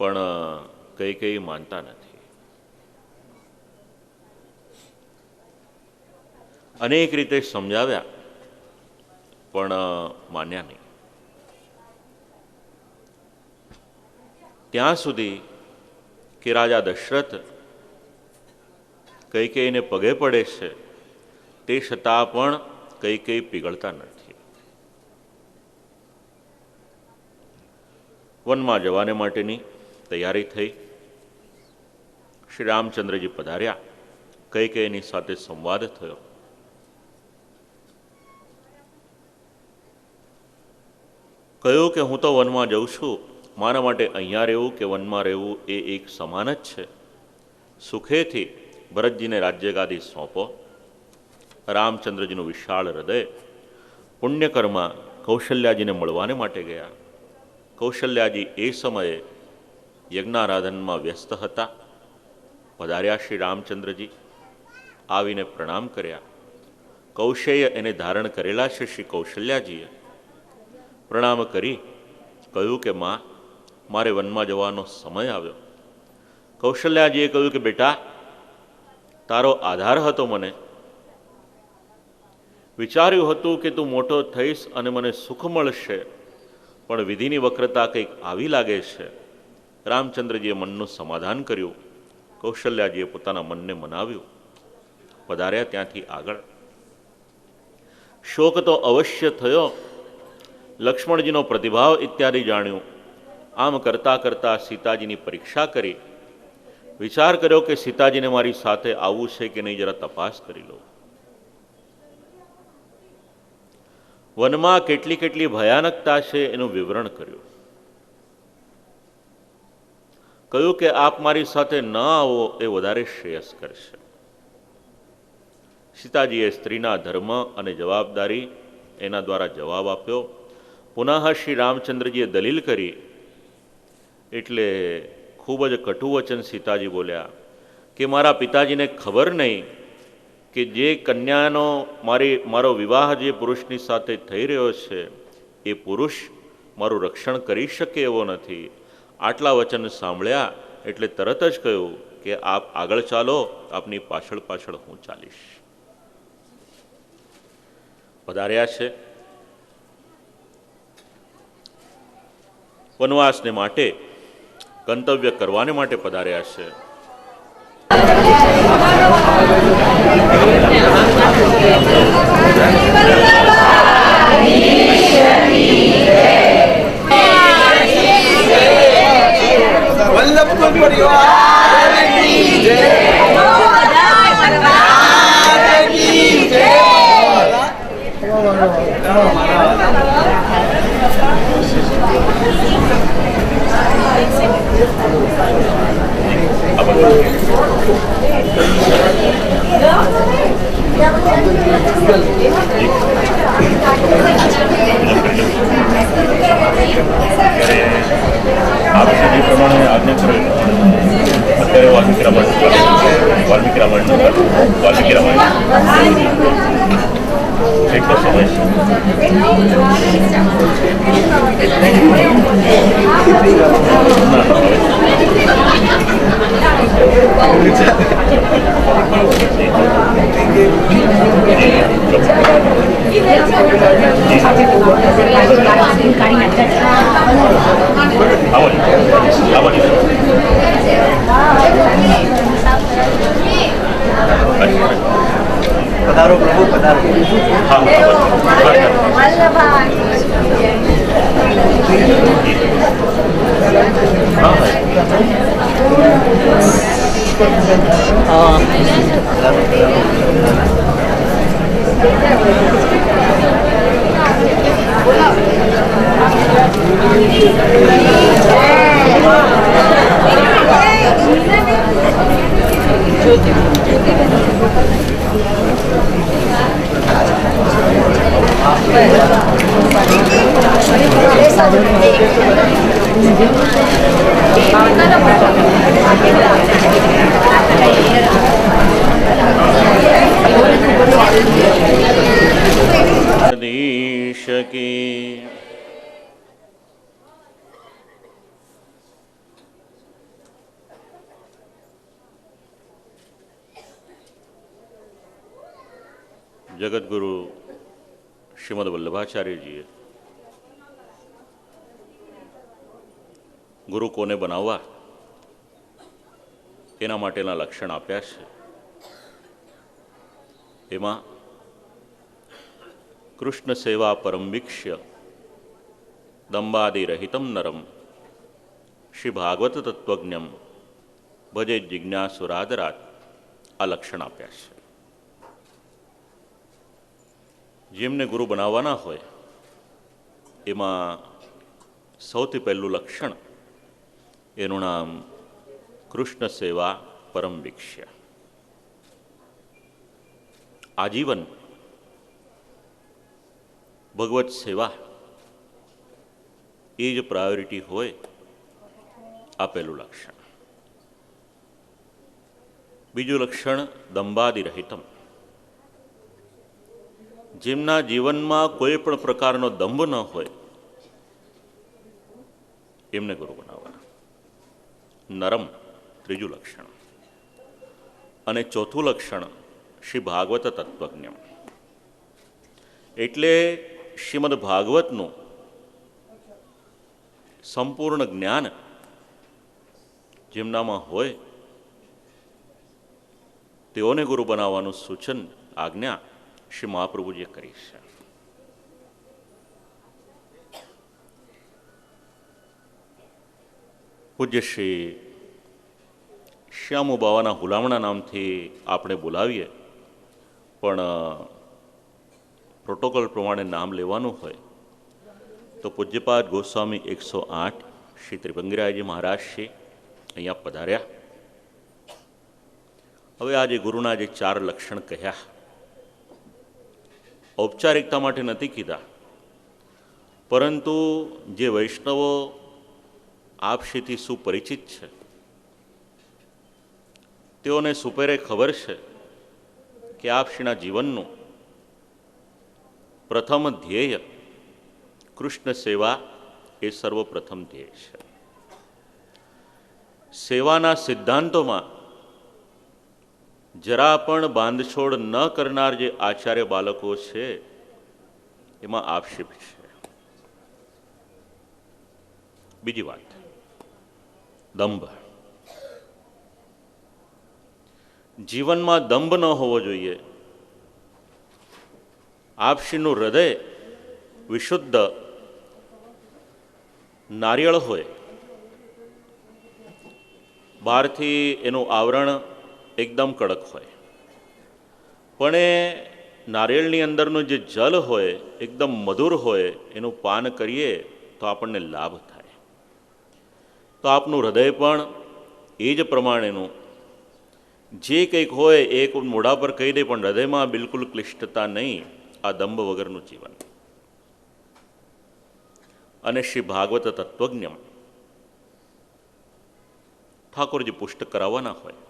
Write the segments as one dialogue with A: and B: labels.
A: પણ કઈ માનતા નથી. અનેક રીતે સમજાવ્યા પણ માન્યા નહીં. ત્યાં સુધી કે રાજા દશરથ કૈકેયીને પગે પડે છે, તે છતાં પણ કૈકેયી પીગળતા નથી. વનમાં જવાને માટેની તૈયારી થઈ. શ્રી રામચંદ્રજી પધાર્યા. કૈકેયીની સાથે સંવાદ થયો. કહ્યું કે હું તો વનમાં જઉં છું, મારા માટે અહીંયા રહેવું કે વનમાં રહેવું એ એક સમાન જ છે. સુખેથી ભરતજીને રાજ્યગાદી સોંપો. રામચંદ્રજીનું વિશાળ હૃદય પુણ્યકર્મા કૌશલ્યાજીને મળવાને માટે ગયા. કૌશલ્યાજી એ સમયે યજ્ઞારાધનમાં વ્યસ્ત હતા. પધાર્યા શ્રી રામચંદ્રજી, આવીને પ્રણામ કર્યા. કૌશેય એને ધારણ કરેલા છે. શ્રી કૌશલ્યાજીએ પ્રણામ કરી કહ્યું કે માં, મારે વનમાં જવાનો સમય આવ્યો. કૌશલ્યાજીએ કહ્યું કે બેટા, તારો આધાર હતો મને. વિચાર્યું હતું કે તું મોટો થઈશ અને મને સુખ મળશે, પણ વિધિની વક્રતા કંઈક આવી લાગે છે. રામચંદ્રજીએ મનનું સમાધાન કર્યું. કૌશલ્યાજીએ પોતાના મનને મનાવ્યું. પધાર્યા ત્યાંથી આગળ. શોક તો અવશ્ય થયો. લક્ષ્મણજીનો પ્રતિભાવ ઇત્યાદિ જાણ્યું. આમ કરતા કરતા સીતાજીની પરીક્ષા કરી. વિચાર કર્યો કે સીતાજીને મારી સાથે આવવું છે કે નહીં, જરા તપાસ કરી લો. વનમાં કેટલી કેટલી ભયાનકતા છે એનું વિવરણ કર્યું. કહ્યું કે આપ મારી સાથે ન આવો એ વધારે શ્રેયસ્કર છે. સીતાજીએ સ્ત્રીના ધર્મ અને જવાબદારી એના દ્વારા જવાબ આપ્યો. પુનઃ શ્રી રામચંદ્રજીએ દલીલ કરી એટલે ખૂબ જ કટુ વચન સીતાજી બોલ્યા કે મારા પિતાજીને ખબર નહીં કે જે કન્યાનો મારો વિવાહ જે પુરુષની સાથે થઈ રહ્યો છે એ પુરુષ મારું રક્ષણ કરી શકે એવો નથી. આટલા વચન સાંભળ્યા એટલે તરત જ કહ્યું કે આપ આગળ ચાલો, આપની પાછળ પાછળ હું ચાલીશ. પધાર્યા છે. વનવાસને માટે ગંતવ્ય કરવાને માટે પધાર્યા છે.
B: વલ્લભ પરિવાર કી જય, પરિવાર કી જય.
A: આપશ્રી પ્રમાણે આજ્ઞા કરેલ અત્યારે વાલ્મીકી રામાયણ કેટલો સમય
B: પધારો પ્રભુ, પધારો.
A: જગતગુરુ શ્રીમદ વલ્લભાચાર્યજીએ ગુરુ કોને બનાવવા એના માટેના લક્ષણ આપ્યા છે. એમાં કૃષ્ણ સેવા પરમવીક્ષ્ય દંબાદિરહિતમ નરમ શ્રી ભાગવત તત્વજ્ઞમ ભજે જિજ્ઞાસુરાદરાત આ લક્ષણ આપ્યા છે. જેમને ગુરુ બનાવવાના હોય એમાં સૌથી પહેલું લક્ષણ એનું નામ કૃષ્ણ સેવા પરમવીક્ષ્ય. આજીવન ભગવત સેવા એ જ પ્રાયોરિટી હોય આ પહેલું લક્ષણ. બીજું લક્ષણ દંભાદિરહિતમ. જેમના જીવનમાં કોઈ પણ પ્રકારનો દંભ ન હોય એમને ગુરુ બનાવવાના. નરમ ત્રીજું લક્ષણ. અને ચોથું લક્ષણ શ્રી ભાગવત તત્વજ્ઞમ. એટલે શ્રીમદ ભાગવતનું સંપૂર્ણ જ્ઞાન જેમનામાં હોય તેઓને ગુરુ બનાવવાનું સૂચન આજ્ઞા શ્રી મહાપ્રભુજીએ કરી છે. પૂજ્ય શ્રી શ્યામુ બાવાના હુલામણા નામથી આપણે બોલાવીએ, પણ પ્રોટોકોલ પ્રમાણે નામ લેવાનું હોય તો પૂજ્યપાદ ગોસ્વામી 108 શ્રી ત્રિભંગીરાયજી મહારાજ શ્રી અહીંયા પધાર્યા. હવે આજે ગુરુના જે 4 લક્ષણ કહ્યા ઔપચારિકતા માટે નથી કીધા, પરંતુ જે વૈષ્ણવો આપશ્રીથી સુપરિચિત છે તેઓને સુપેરે ખબર છે કે આપશ્રીના જીવનનું પ્રથમ ધ્યેય કૃષ્ણ સેવા એ સર્વપ્રથમ ધ્યેય છે. સેવાના સિદ્ધાંતોમાં જરા પણ બાંધછોડ ન કરનાર જે આચાર્ય બાળકો છે એમાં આપશ્રી છે. બીજી વાત, દંભ. જીવનમાં દંભ ન હોવો જોઈએ. આપશ્રીનું હૃદય વિશુદ્ધ નારિયેળ હોય, બહારથી એનું આવરણ એકદમ કડક હોય, પણ એ નારિયેળની અંદરનું જે જલ હોય એકદમ મધુર હોય, એનું પાન કરીએ તો આપણને લાભ થાય. તો આપનું હૃદય પણ એ જ પ્રમાણેનું જે કંઈક હોય એક મોઢા પર કહી દે, પણ હૃદયમાં બિલકુલ ક્લિષ્ટતા નહીં. આ દંભ વગરનું જીવન. અને શ્રી ભાગવત તત્વજ્ઞમ ઠાકોરજી પુષ્ટ કરાવવાના હોય.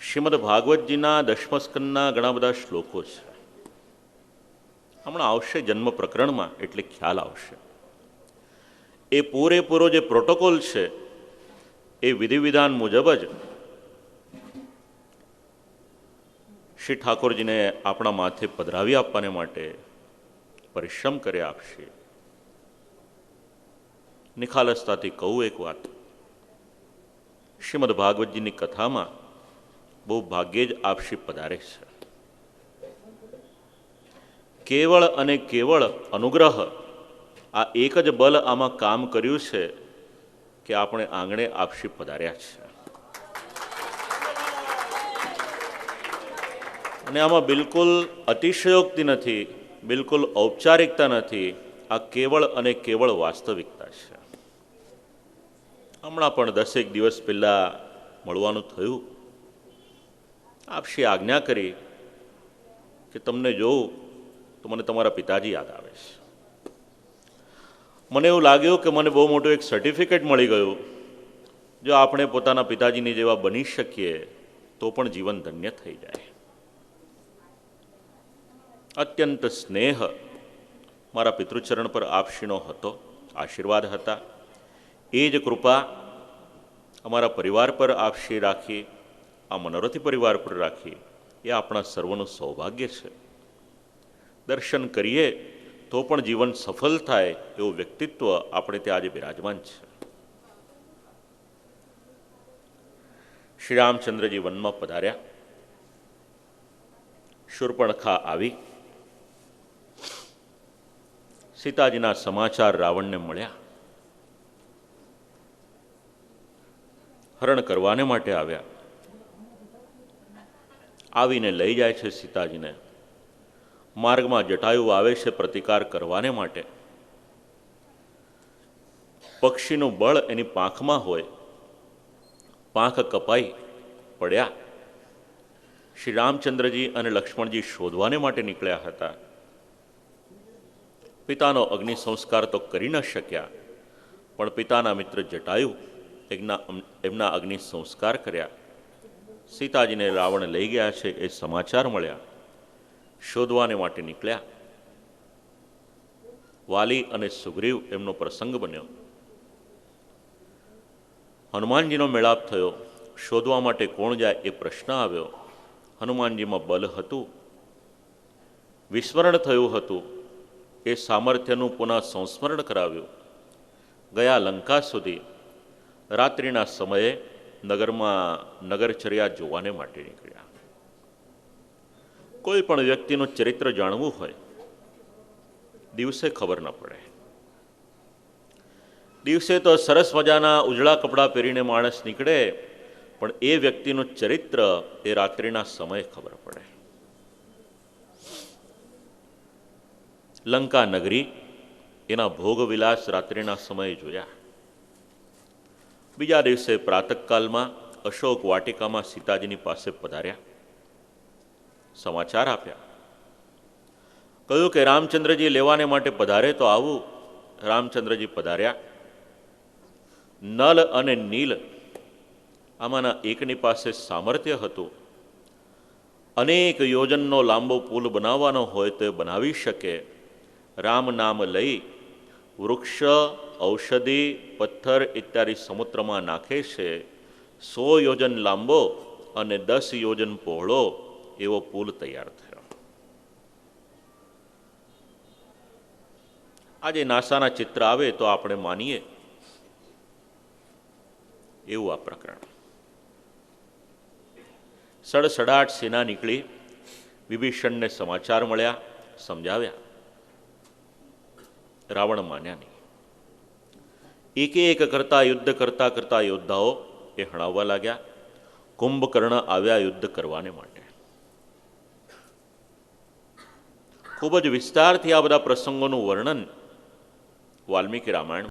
A: શ્રીમદ ભાગવતજીના 10મા સ્કંદના ઘણા બધા શ્લોકો છે. હમણાં આવશે જન્મ પ્રકરણમાં એટલે ખ્યાલ આવશે. એ પૂરેપૂરો જે પ્રોટોકોલ છે એ વિધિ વિધાન મુજબ જ શ્રી ઠાકોરજીને આપણા માથે પધરાવી આપવાને માટે પરિશ્રમ કરે આપશે. નિખાલસતાથી કહું એક વાત, શ્રીમદ ભાગવતજીની કથામાં બહુ ભાગ્યે જ આપશ્રી પધારે છે. કેવળ અને કેવળ અનુગ્રહ આ એક જ બલ આમાં કામ કર્યું છે કે આપણે આંગણે આપશ્રી પધાર્યા છે. અને આમાં બિલકુલ અતિશયોક્તિ નથી, બિલકુલ ઔપચારિકતા નથી. આ કેવળ અને કેવળ વાસ્તવિકતા છે. હમણાં પણ 10 દિવસ પહેલાં મળવાનું થયું. આપશ્રી આજ્ઞા કરી કે તમને જોઉં તો મને તમારા પિતાજી યાદ આવે છે. મને એવું લાગ્યું કે મને બહુ મોટું એક સર્ટિફિકેટ મળી ગયું. જો આપણે પોતાના પિતાજીની જેવા બની શકીએ તો પણ જીવન ધન્ય થઈ જાય. અત્યંત સ્નેહ મારા પિતૃચરણ પર આપશ્રીનો હતો, આશીર્વાદ હતા. એ જ કૃપા અમારા પરિવાર પર આપશ્રી રાખી, આ મનોરથી પરિવાર પર રાખી એ આપણા સર્વનું સૌભાગ્ય છે. દર્શન કરીએ તો પણ જીવન સફળ થાય એવું વ્યક્તિત્વ આપણે ત્યાં આજે બિરાજમાન છે. શ્રી રામચંદ્રજી વનમાં પધાર્યા. શૂર્પણખા આવી. સીતાજીના સમાચાર રાવણને મળ્યા. હરણ કરવાને માટે આવ્યા. આવીને લઈ જાય છે સીતાજીને. માર્ગમાં જટાયુ આવે છે પ્રતિકાર કરવાને માટે. પક્ષીનું બળ એની પાંખમાં હોય, પાંખ કપાઈ પડ્યા. શ્રી રામચંદ્રજી અને લક્ષ્મણજી શોધવાને માટે નીકળ્યા હતા. પિતાનો અગ્નિ સંસ્કાર તો કરી ન શક્યા, પણ પિતાના મિત્ર જટાયુ એમના અગ્નિ સંસ્કાર કર્યા. સીતાજીને રાવણ લઈ ગયા છે એ સમાચાર મળ્યા. શોધવાને માટે નીકળ્યા. વાલી અને સુગ્રીવ એમનો પ્રસંગ બન્યો. હનુમાનજીનો મેળાપ થયો. શોધવા માટે કોણ જાય એ પ્રશ્ન આવ્યો. હનુમાનજીમાં બલ હતું, વિસ્મરણ થયું હતું. એ સામર્થ્યનું પુનઃ સંસ્મરણ કરાવ્યું. ગયા લંકા સુધી. રાત્રિના સમયે નગરમાં નગરચર્યા જોવાને માટે નીકળ્યા. કોઈ પણ વ્યક્તિનું ચરિત્ર જાણવું હોય, દિવસે ખબર ન પડે. દિવસે તો સરસ મજાના ઉજળા કપડાં પહેરીને માણસ નીકળે, પણ એ વ્યક્તિનું ચરિત્ર એ રાત્રિના સમયે ખબર પડે. લંકા નગરી, એના ભોગવિલાસ રાત્રિના સમયે જોયા. બીજા દિવસે પ્રાતઃકાલમાં અશોક વાટિકામાં સીતાજીની પાસે પધાર્યા. સમાચાર આપ્યા. કહ્યું કે રામચંદ્રજી લેવાને માટે પધારે તો આવું. રામચંદ્રજી પધાર્યા. નલ અને નીલ આમાંના એકની પાસે સામર્થ્ય હતું. અનેક યોજનનો લાંબો પુલ બનાવવાનો હોય તો એ બનાવી શકે. રામ નામ લઈ વૃક્ષ, ઔષધિ, પથ્થર ઇત્યાદિ સમુદ્રમાં નાખે છે. 100 યોજન લાંબો અને 10 યોજન પહોળો એવો પુલ તૈયાર થયો. આજે નાસાના ચિત્ર આવે તો આપણે માનીએ એવું આ પ્રકરણ. સડસડાટ સેના નીકળી. વિભીષણને સમાચાર મળ્યા, સમજાવ્યા. રાવણ માન્યા નહીં. એક કરતા યુદ્ધ કરતા કરતા યોદ્ધાઓ એ હણાવવા લાગ્યા. કુંભકર્ણ આવ્યા યુદ્ધ કરવાને માટે. ખૂબ જ વિસ્તારથી આ બધા પ્રસંગોનું વર્ણન વાલ્મીકી રામાયણ